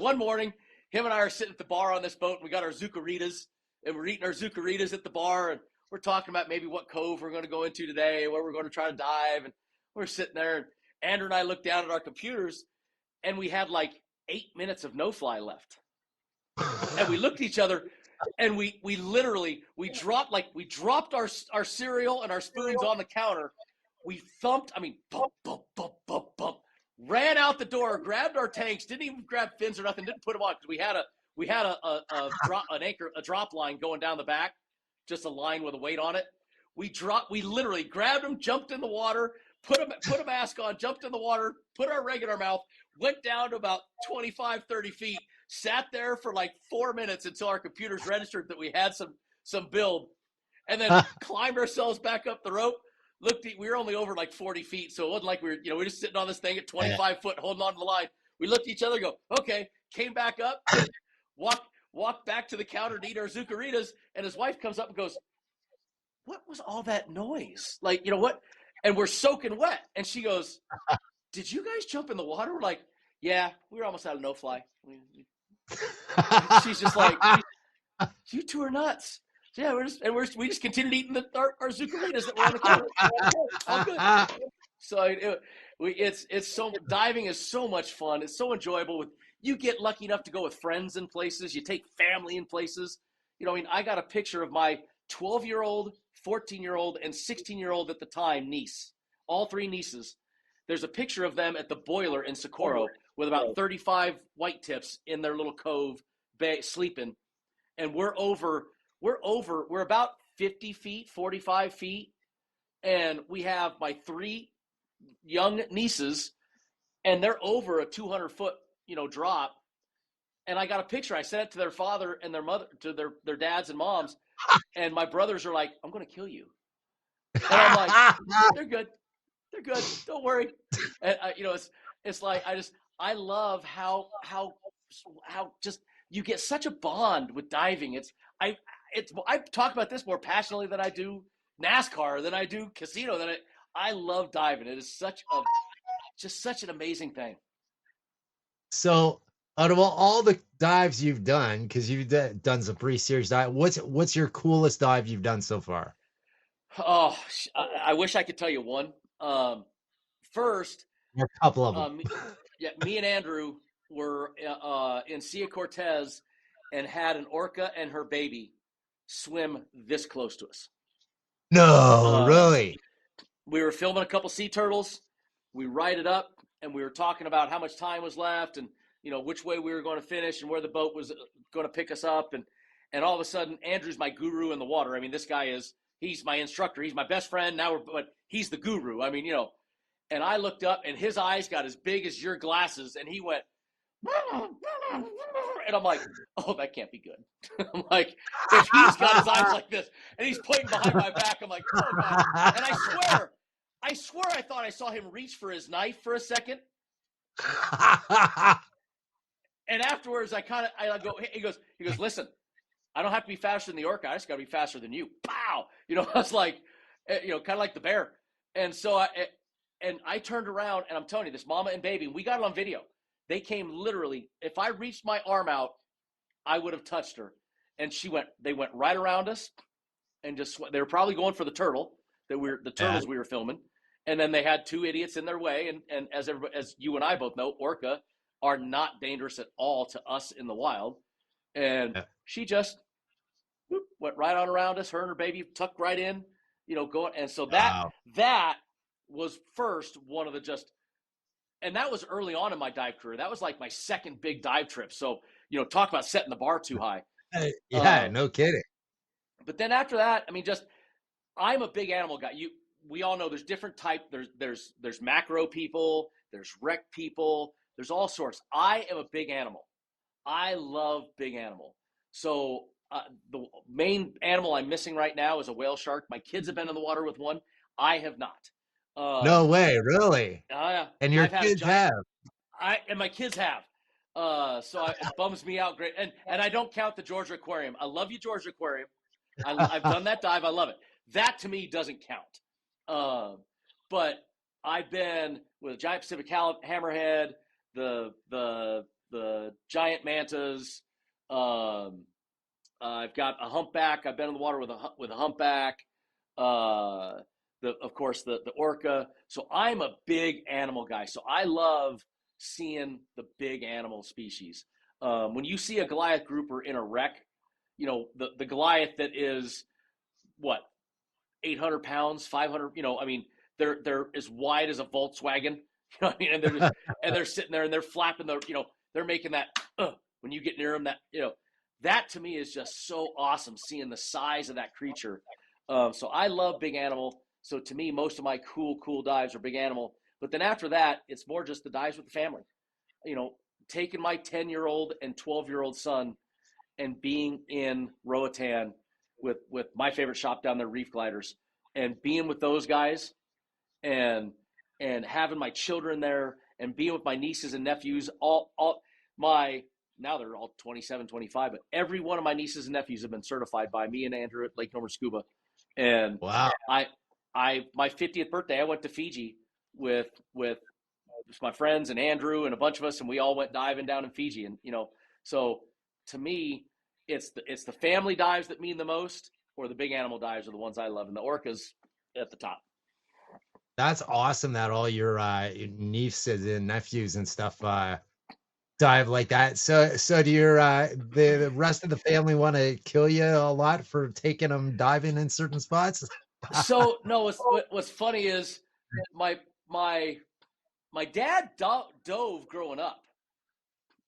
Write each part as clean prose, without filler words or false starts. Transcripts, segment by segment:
one morning, him and I are sitting at the bar on this boat, and we got our zucaritas, and we're eating our zucaritas at the bar, and we're talking about maybe what cove we're going to go into today, where we're going to try to dive, and we're sitting there, and Andrew and I looked down at our computers, and we had like 8 minutes of no-fly left. And we looked at each other, and we dropped our cereal and our spoons on the counter. We thumped, bump, bump, bump, bump, bump, ran out the door, grabbed our tanks, didn't even grab fins or nothing, didn't put them on, because we had a drop line going down the back, just a line with a weight on it. We literally grabbed them, jumped in the water, put a mask on, jumped in the water, put our rig in our mouth, went down to about 25, 30 feet, sat there for like 4 minutes until our computers registered that we had some build, and then climbed ourselves back up the rope. We were only over like 40 feet, so it wasn't like we were just sitting on this thing at 25 foot holding on to the line. We looked at each other and go, okay, came back up, walked back to the counter to eat our zucaritas, and his wife comes up and goes, what was all that noise? Like, what? And we're soaking wet. And she goes, did you guys jump in the water? We're like, yeah, we were almost out of no-fly. She's just like, you two are nuts. So yeah, we just continued eating our zucaritas that were on the counter. All good. So diving is so much fun. It's so enjoyable. You get lucky enough to go with friends in places. You take family in places. I got a picture of my 12-year-old, 14-year-old, and 16-year-old at the time niece. All three nieces. There's a picture of them at the boiler in Socorro with about 35 white tips in their little cove bay sleeping. And we're about 50 feet, 45 feet. And we have my three young nieces, and they're over a 200-foot, drop. And I got a picture. I sent it to their father and their mother, to their dads and moms. And my brothers are like, I'm going to kill you. And I'm like, they're good. They're good. Don't worry. And it's like, I love how just you get such a bond with diving. I talk about this more passionately than I do NASCAR, than I do casino. I love diving. It is such an amazing thing. So, out of all the dives you've done, because you've done some pretty serious dive, what's your coolest dive you've done so far? Oh, I wish I could tell you one. First, a couple of them. Me and Andrew were in Sea of Cortez and had an orca and her baby swim this close to us. No, really? We were filming a couple sea turtles. We righted up, and we were talking about how much time was left, and which way we were going to finish, and where the boat was going to pick us up, and all of a sudden, Andrew's my guru in the water. This guy he's my instructor. He's my best friend but he's the guru. And I looked up, and his eyes got as big as your glasses, and he went, and I'm like, oh, that can't be good. I'm like, if he's got his eyes like this, and he's pointing behind my back, I'm like, oh, God. And I swear I thought I saw him reach for his knife for a second. And afterwards, I go, he goes, listen, I don't have to be faster than the orca. I just got to be faster than you. Pow! I was like, kind of like the bear. And so I turned around, and I'm telling you, this mama and baby, we got it on video. They came literally, if I reached my arm out, I would have touched her. And they went right around us, and they were probably going for the turtle, the turtles we were filming. And then they had two idiots in their way. And as you and I both know, orca are not dangerous at all to us in the wild. And she just went right on around us. Her and her baby tucked right in, going. And so that was first one of the and that was early on in my dive career. That was like my second big dive trip. So, talk about setting the bar too high. No kidding. But then after that, I'm a big animal guy. We all know there's different type. There's macro people, there's rec people, there's all sorts. I am a big animal. I love big animal. So the main animal I'm missing right now is a whale shark. My kids have been in the water with one. I have not. No way, really? And your kids have? And my kids have. So it bums me out great. And I don't count the Georgia Aquarium. I love you, Georgia Aquarium. I've done that dive. I love it. That to me doesn't count. But I've been with Giant Pacific Hammerhead, the the giant mantas. I've got a humpback. I've been in the water with a humpback. Of course the orca. So I'm a big animal guy. So I love seeing the big animal species. When you see a Goliath grouper in a wreck, the Goliath that is what 800 pounds, 500. I mean, they're as wide as a Volkswagen. What I mean? And they're sitting there and they're flapping they're making that when you get near them. That to me is just so awesome seeing the size of that creature. So I love big animal. So to me, most of my cool dives are big animal. But then after that, it's more just the dives with the family. Taking my 10-year-old and 12-year-old son and being in Roatan with my favorite shop down there, Reef Gliders, and being with those guys and having my children there and being with my nieces and nephews, all my now they're all 27, 25, but every one of my nieces and nephews have been certified by me and Andrew at Lake Nome Scuba. And Wow. my 50th birthday, I went to Fiji with my friends and Andrew and a bunch of us, and we all went diving down in Fiji. And so to me, it's the family dives that mean the most, or the big animal dives are the ones I love, and the orcas at the top. That's awesome that all your nieces and nephews and stuff dive like that. So do your the rest of the family want to kill you a lot for taking them diving in certain spots? So no, what's funny is my my dad dove growing up.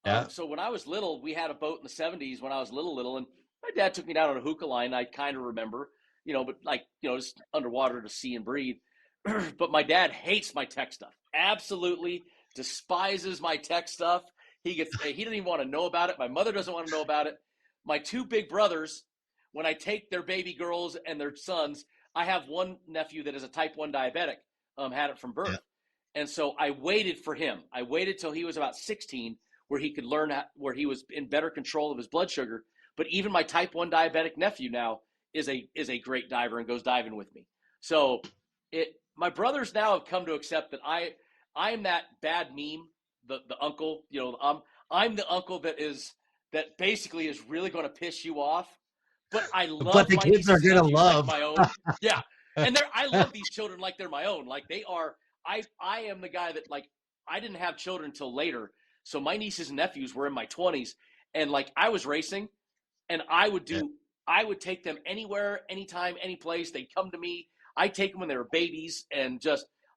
Yeah. So when I was little, we had a boat in the 70s when I was little, and my dad took me down on a hookah line. I kind of remember, but just underwater to see and breathe. But my dad hates my tech stuff. Absolutely despises my tech stuff. He doesn't even want to know about it. My mother doesn't want to know about it. My two big brothers, when I take their baby girls and their sons, I have one nephew that is a type 1 diabetic, had it from birth. Yeah. And so I waited for him. I waited till he was about 16 where he could learn where he was in better control of his blood sugar. But even my type 1 diabetic nephew now is a great diver and goes diving with me. So my brothers now have come to accept that I am that bad meme, the uncle, I'm the uncle that basically is really going to piss you off. But I love but the my kids nieces are and gonna nephews love. like my own. Yeah. And I love these children like they're my own. Like they are. I am the guy that I didn't have children until later. So my nieces and nephews were in my 20s, and I was racing, and I would take them anywhere, anytime, any place. They'd come to me. I'd take them when they were babies, and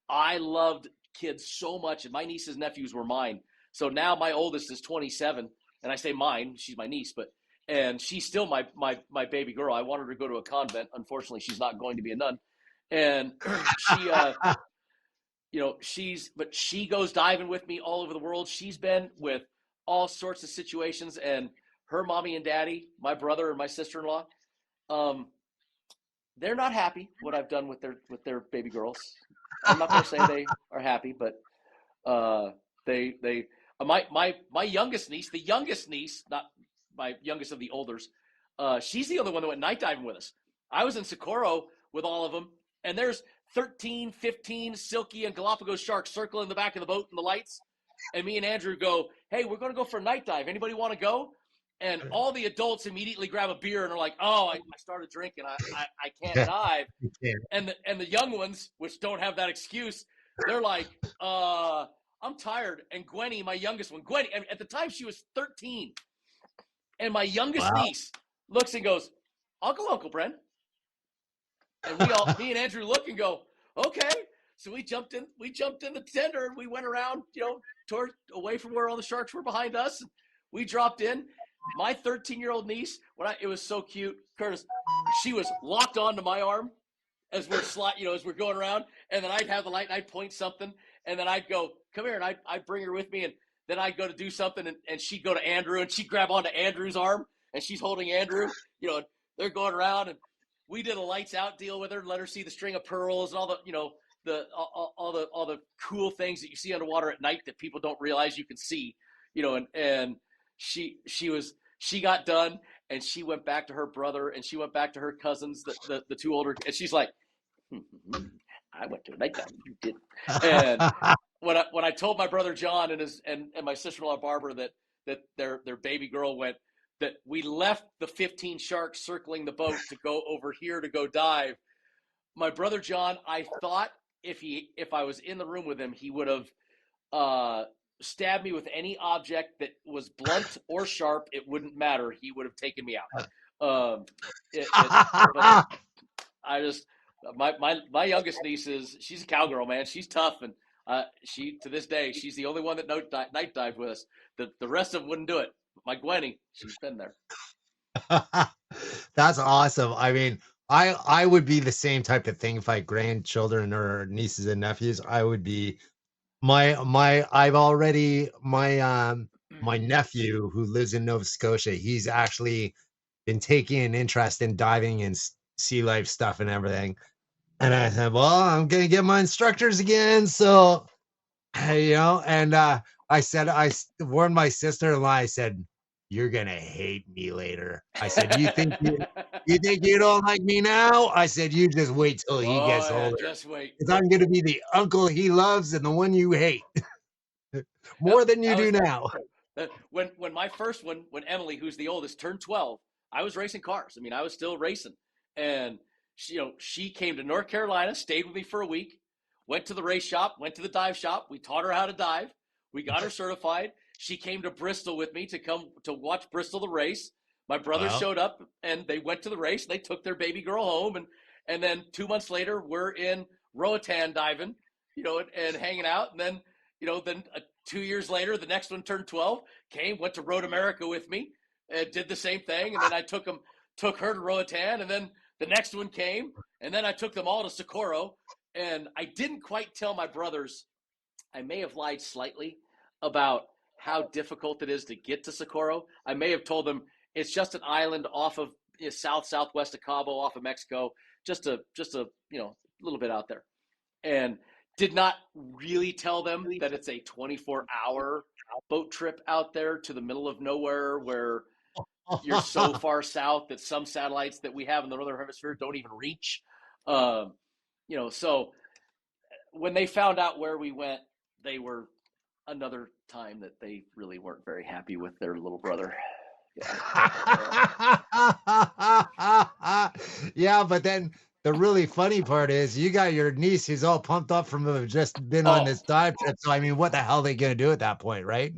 I loved kids so much, and my nieces and nephews were mine. So now my oldest is 27, and I say mine, she's my niece, and she's still my baby girl. I want her to go to a convent. Unfortunately, she's not going to be a nun. And she goes diving with me all over the world. She's been with all sorts of situations, and her mommy and daddy, my brother and my sister-in-law, they're not happy what I've done with their baby girls. I'm not going to say they are happy, but my youngest niece, the youngest niece, not my youngest of the olders, she's the only one that went night diving with us. I was in Socorro with all of them, and there's 13, 15 silky and Galapagos sharks circling the back of the boat in the lights. And me and Andrew go, hey, we're going to go for a night dive. Anybody want to go? And all the adults immediately grab a beer and are like, oh, I started drinking. I can't dive. And the young ones, which don't have that excuse, they're like, I'm tired. And Gwenny, my youngest one, Gwenny, at the time she was 13. And my youngest niece looks and goes, I'll go, Uncle Bren. And me and Andrew look and go, okay. So we jumped in the tender and we went around, away from where all the sharks were behind us. And we dropped in. My 13-year-old niece, it was so cute, Curtis, she was locked onto my arm as we're going around, and then I'd have the light and I'd point something, and then I'd go, come here, and I'd bring her with me, and then I'd go to do something, and she'd go to Andrew, and she'd grab onto Andrew's arm, and she's holding Andrew, and they're going around, and we did a lights out deal with her, let her see the string of pearls and all the, all the cool things that you see underwater at night that people don't realize you can see, and she got done, and she went back to her brother, and she went back to her cousins, the two older, and she's like, I went to a night dive. You did. And when I told my brother John and my sister-in-law Barbara that their baby girl went, that we left the 15 sharks circling the boat to go over here to go dive. My brother John, I thought if I was in the room with him, he would have stabbed me with any object that was blunt or sharp. It wouldn't matter. He would have taken me out. But I just my youngest niece she's a cowgirl, man. She's tough, and she to this day she's the only one that night dived with us. The rest of them wouldn't do it. My Gwenny, she's been there. That's awesome. I mean, I would be the same type of thing if I had grandchildren or nieces and nephews. I would be I've already my nephew who lives in Nova Scotia, he's actually been taking an interest in diving and sea life stuff and everything. And I said, well, I'm gonna get my instructors again. So and I said, warned my sister-in-law, I said, you're gonna hate me later. I said, you think you don't like me now? I said, you just wait till he gets Oh, yeah, older. just wait. Because I'm gonna be the uncle he loves and the one you hate. More than you do now. When my first one, when Emily, who's the oldest, turned 12, I was racing cars. I mean, I was still racing, and she came to North Carolina, stayed with me for a week, went to the race shop, went to the dive shop. We taught her how to dive. We got her certified. She came to Bristol with me to come to watch Bristol the race. My brothers Wow. showed up and they went to the race. They took their baby girl home, and then 2 months later we're in Roatan diving, and hanging out. And then 2 years later, the next one turned 12, went to Road America with me, did the same thing. And then I took her to Roatan, and then the next one came, and then I took them all to Socorro. And I didn't quite tell my brothers, I may have lied slightly about how difficult it is to get to Socorro. I may have told them it's just an island off of southwest of Cabo, off of Mexico, just a little bit out there, and did not really tell them that it's a 24-hour boat trip out there to the middle of nowhere where you're so far south that some satellites that we have in the northern hemisphere don't even reach. So when they found out where we went, they were another time that they really weren't very happy with their little brother. Yeah, but then the really funny part is you got your niece who's all pumped up from just been on Oh, this dive trip. So I mean, what the hell are they gonna do at that point, right?